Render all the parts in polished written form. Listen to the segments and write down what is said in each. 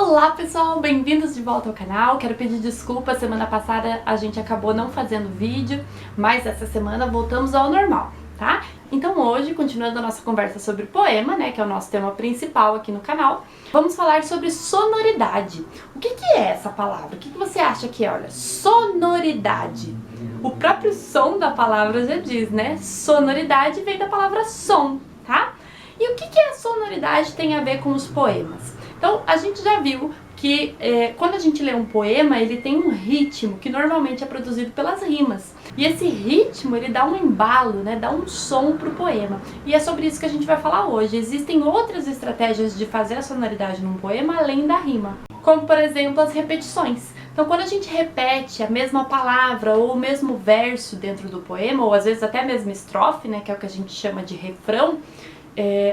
Olá pessoal, bem-vindos de volta ao canal. Quero pedir desculpa, semana passada a gente acabou não fazendo vídeo, mas essa semana voltamos ao normal, tá? Então hoje, continuando a nossa conversa sobre poema, né, que é o nosso tema principal aqui no canal, vamos falar sobre sonoridade. O que é essa palavra? O que você acha que é? Olha, sonoridade. O próprio som da palavra já diz, né? Sonoridade vem da palavra som, tá? E o que a sonoridade tem a ver com os poemas? Então, a gente já viu que quando a gente lê um poema, ele tem um ritmo que normalmente é produzido pelas rimas. E esse ritmo, ele dá um embalo, né? Dá um som pro poema. E é sobre isso que a gente vai falar hoje. Existem outras estratégias de fazer a sonoridade num poema além da rima. Como, por exemplo, as repetições. Então, quando a gente repete a mesma palavra ou o mesmo verso dentro do poema, ou às vezes até a mesma estrofe, né? Que é o que a gente chama de refrão,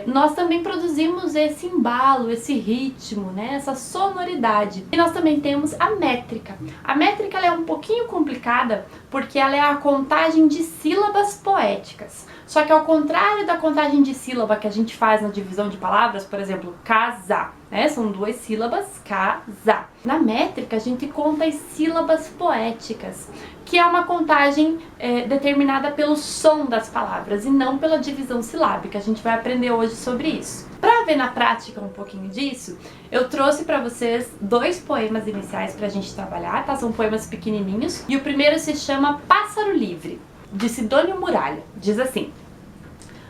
nós também produzimos esse embalo, esse ritmo, né, essa sonoridade. E nós também temos a métrica. A métrica ela é um pouquinho complicada porque ela é a contagem de sílabas poéticas. Só que ao contrário da contagem de sílaba que a gente faz na divisão de palavras, por exemplo, casar, né, são duas sílabas, casar. Na métrica a gente conta as sílabas poéticas, que é uma contagem determinada pelo som das palavras e não pela divisão silábica. A gente vai aprender hoje sobre isso. Para ver na prática um pouquinho disso, eu trouxe para vocês dois poemas iniciais para a gente trabalhar, tá? São poemas pequenininhos e o primeiro se chama Pássaro Livre, de Sidônio Muralha. Diz assim: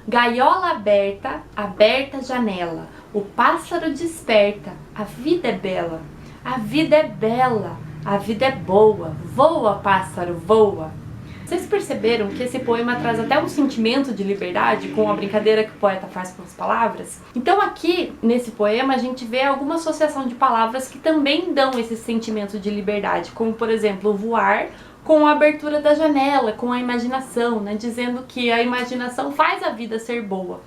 gaiola aberta, aberta janela, o pássaro desperta, a vida é bela, a vida é bela, a vida é boa, voa pássaro, voa. Vocês perceberam que esse poema traz até um sentimento de liberdade com a brincadeira que o poeta faz com as palavras? Então aqui, nesse poema, a gente vê alguma associação de palavras que também dão esse sentimento de liberdade, como por exemplo, voar, com a abertura da janela, com a imaginação, né? Dizendo que a imaginação faz a vida ser boa.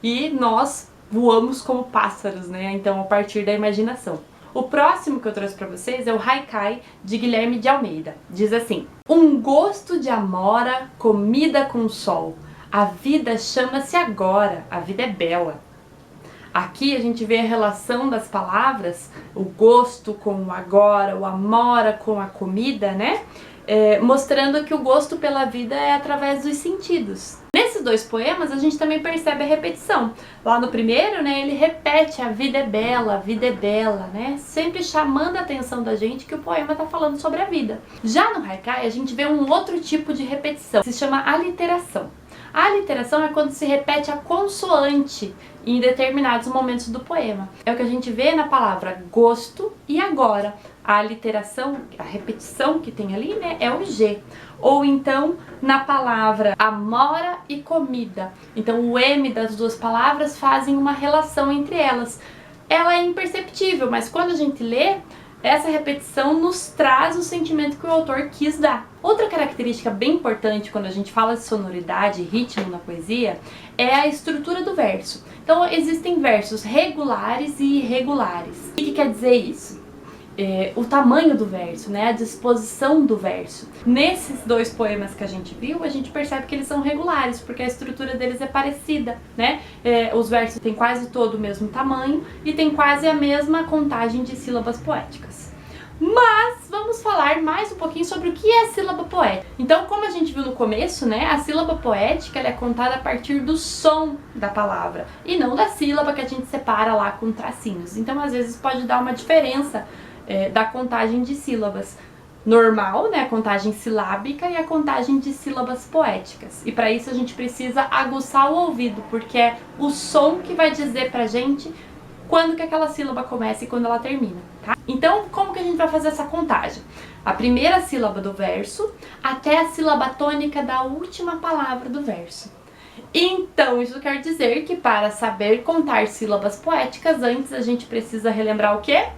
E nós voamos como pássaros, né? Então, a partir da imaginação. O próximo que eu trouxe para vocês é o Haikai, de Guilherme de Almeida. Diz assim: um gosto de amora, comida com sol. A vida chama-se agora, a vida é bela. Aqui a gente vê a relação das palavras, o gosto com o agora, o amora com a comida, né? Mostrando que o gosto pela vida é através dos sentidos. Nesses dois poemas a gente também percebe a repetição. Lá no primeiro, né, ele repete a vida é bela, né? Sempre chamando a atenção da gente que o poema está falando sobre a vida. Já no Haikai a gente vê um outro tipo de repetição, que se chama aliteração. A aliteração é quando se repete a consoante em determinados momentos do poema. É o que a gente vê na palavra gosto e agora. A aliteração, a repetição que tem ali, né, é o G. Ou então na palavra amora e comida. Então o M das duas palavras fazem uma relação entre elas. Ela é imperceptível, mas quando a gente lê, essa repetição nos traz o sentimento que o autor quis dar. Outra característica bem importante quando a gente fala de sonoridade e ritmo na poesia é a estrutura do verso. Então existem versos regulares e irregulares. O que quer dizer isso? O tamanho do verso, né, a disposição do verso. Nesses dois poemas que a gente viu, a gente percebe que eles são regulares, porque a estrutura deles é parecida, né? Os versos têm quase todo o mesmo tamanho e tem quase a mesma contagem de sílabas poéticas. Mas vamos falar mais um pouquinho sobre o que é sílaba poética. Então, como a gente viu no começo, né, a sílaba poética ela é contada a partir do som da palavra e não da sílaba que a gente separa lá com tracinhos. Então, às vezes pode dar uma diferença da contagem de sílabas normal, né, a contagem silábica e a contagem de sílabas poéticas. E para isso a gente precisa aguçar o ouvido, porque é o som que vai dizer pra gente quando que aquela sílaba começa e quando ela termina, tá? Então, como que a gente vai fazer essa contagem? A primeira sílaba do verso até a sílaba tônica da última palavra do verso. Então, isso quer dizer que para saber contar sílabas poéticas, antes a gente precisa relembrar o quê?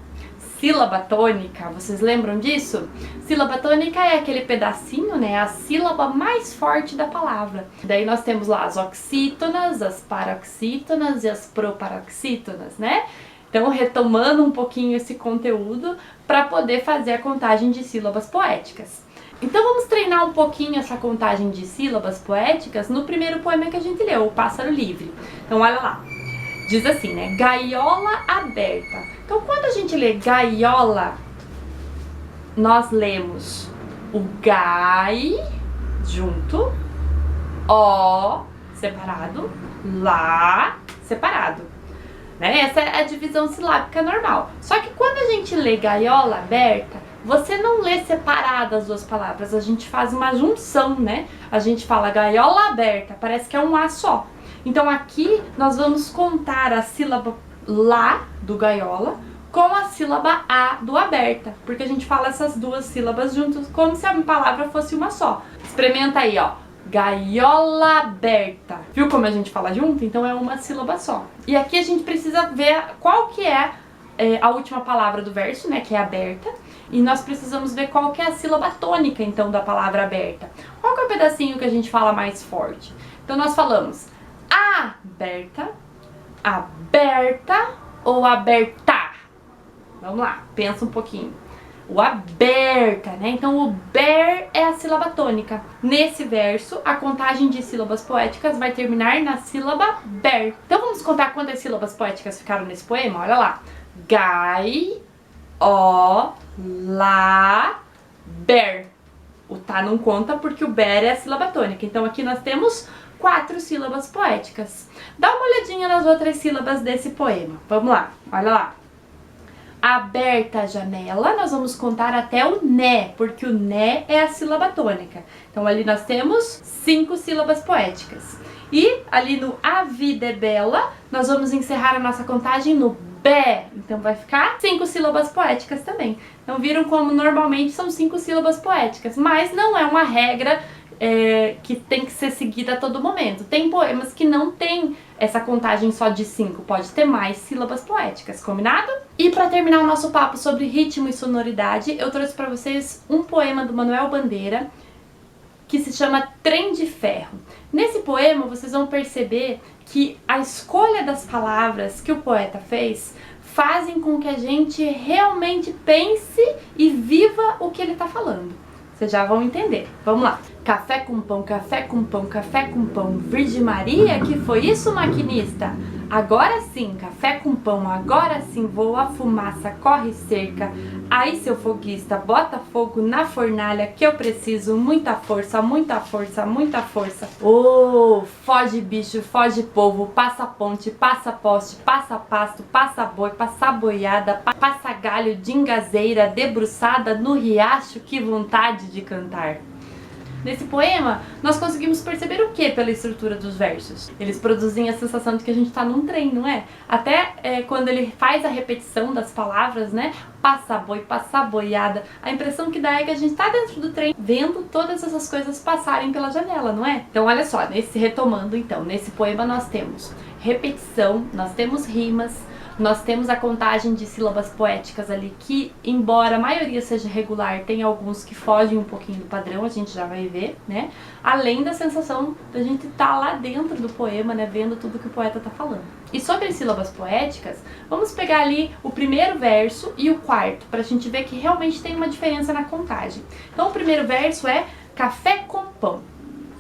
Sílaba tônica, vocês lembram disso? Sílaba tônica é aquele pedacinho, né, a sílaba mais forte da palavra. Daí nós temos lá as oxítonas, as paroxítonas e as proparoxítonas, né? Então, retomando um pouquinho esse conteúdo para poder fazer a contagem de sílabas poéticas. Então vamos treinar um pouquinho essa contagem de sílabas poéticas no primeiro poema que a gente leu, o Pássaro Livre. Então olha lá. Diz assim, né? Gaiola aberta. Então, quando a gente lê gaiola, nós lemos o gai junto, ó separado, lá separado. Né? Essa é a divisão silábica normal. Só que quando a gente lê gaiola aberta, você não lê separadas as duas palavras, a gente faz uma junção, né? A gente fala gaiola aberta, parece que é um A só. Então aqui nós vamos contar a sílaba lá do gaiola com a sílaba A do aberta, porque a gente fala essas duas sílabas juntas como se a palavra fosse uma só. Experimenta aí, ó. Gaiola aberta. Viu como a gente fala junto? Então é uma sílaba só. E aqui a gente precisa ver qual que é a última palavra do verso, né, que é aberta. E nós precisamos ver qual que é a sílaba tônica, então, da palavra aberta. Qual que é o pedacinho que a gente fala mais forte? Então nós falamos aberta, aberta ou aberta. Vamos lá, pensa um pouquinho. O aberta, né? Então o ber é a sílaba tônica. Nesse verso, a contagem de sílabas poéticas vai terminar na sílaba ber. Então vamos contar quantas sílabas poéticas ficaram nesse poema? Olha lá. Gai, ó, lá, ber. O tá não conta porque o ber é a sílaba tônica. Então aqui nós temos 4 sílabas poéticas. Dá uma olhadinha nas outras sílabas desse poema. Vamos lá, olha lá. Aberta a janela, nós vamos contar até o né, porque o né é a sílaba tônica. Então ali nós temos 5 sílabas poéticas. E ali no A vida é bela, nós vamos encerrar a nossa contagem no bé. Então vai ficar 5 sílabas poéticas também. Então viram como normalmente são 5 sílabas poéticas, mas não é uma regra que tem que ser seguida a todo momento. Tem poemas que não tem essa contagem só de 5, pode ter mais sílabas poéticas, combinado? E para terminar o nosso papo sobre ritmo e sonoridade, eu trouxe para vocês um poema do Manuel Bandeira que se chama Trem de Ferro. Nesse poema vocês vão perceber que a escolha das palavras que o poeta fez fazem com que a gente realmente pense e viva o que ele está falando. Vocês já vão entender. Vamos lá. Café com pão, café com pão, café com pão. Virgem Maria, que foi isso, maquinista? Agora sim, café com pão, agora sim voa a fumaça, corre cerca. Aí, seu foguista, bota fogo na fornalha que eu preciso. Muita força, muita força, muita força. Oh, foge bicho, foge povo, passa ponte, passa poste, passa pasto, passa boi, passa boiada, passa galho de engazeira, debruçada no riacho, que vontade de cantar. Nesse poema, nós conseguimos perceber o que pela estrutura dos versos? Eles produzem a sensação de que a gente está num trem, não é? Até quando ele faz a repetição das palavras, né? Passa boi, passa boiada. A impressão que dá é que a gente está dentro do trem, vendo todas essas coisas passarem pela janela, não é? Então, olha só, retomando então, nesse poema nós temos repetição, nós temos rimas, nós temos a contagem de sílabas poéticas ali que, embora a maioria seja regular, tem alguns que fogem um pouquinho do padrão, a gente já vai ver, né? Além da sensação da gente estar lá dentro do poema, né? Vendo tudo que o poeta está falando. E sobre as sílabas poéticas, vamos pegar ali o primeiro verso e o quarto, para a gente ver que realmente tem uma diferença na contagem. Então o primeiro verso é café com pão.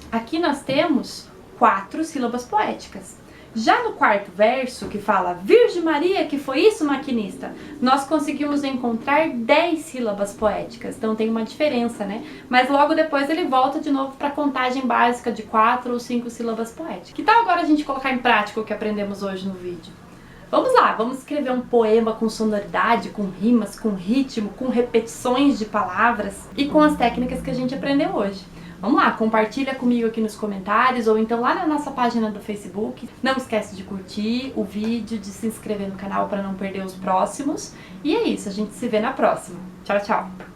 Aqui nós temos 4 sílabas poéticas. Já no quarto verso, que fala Virgem Maria, que foi isso, maquinista? Nós conseguimos encontrar 10 sílabas poéticas, então tem uma diferença, né? Mas logo depois ele volta de novo para a contagem básica de 4 ou 5 sílabas poéticas. Que tal agora a gente colocar em prática o que aprendemos hoje no vídeo? Vamos lá, vamos escrever um poema com sonoridade, com rimas, com ritmo, com repetições de palavras e com as técnicas que a gente aprendeu hoje. Vamos lá, compartilha comigo aqui nos comentários ou então lá na nossa página do Facebook. Não esquece de curtir o vídeo, de se inscrever no canal para não perder os próximos. E é isso, a gente se vê na próxima. Tchau, tchau!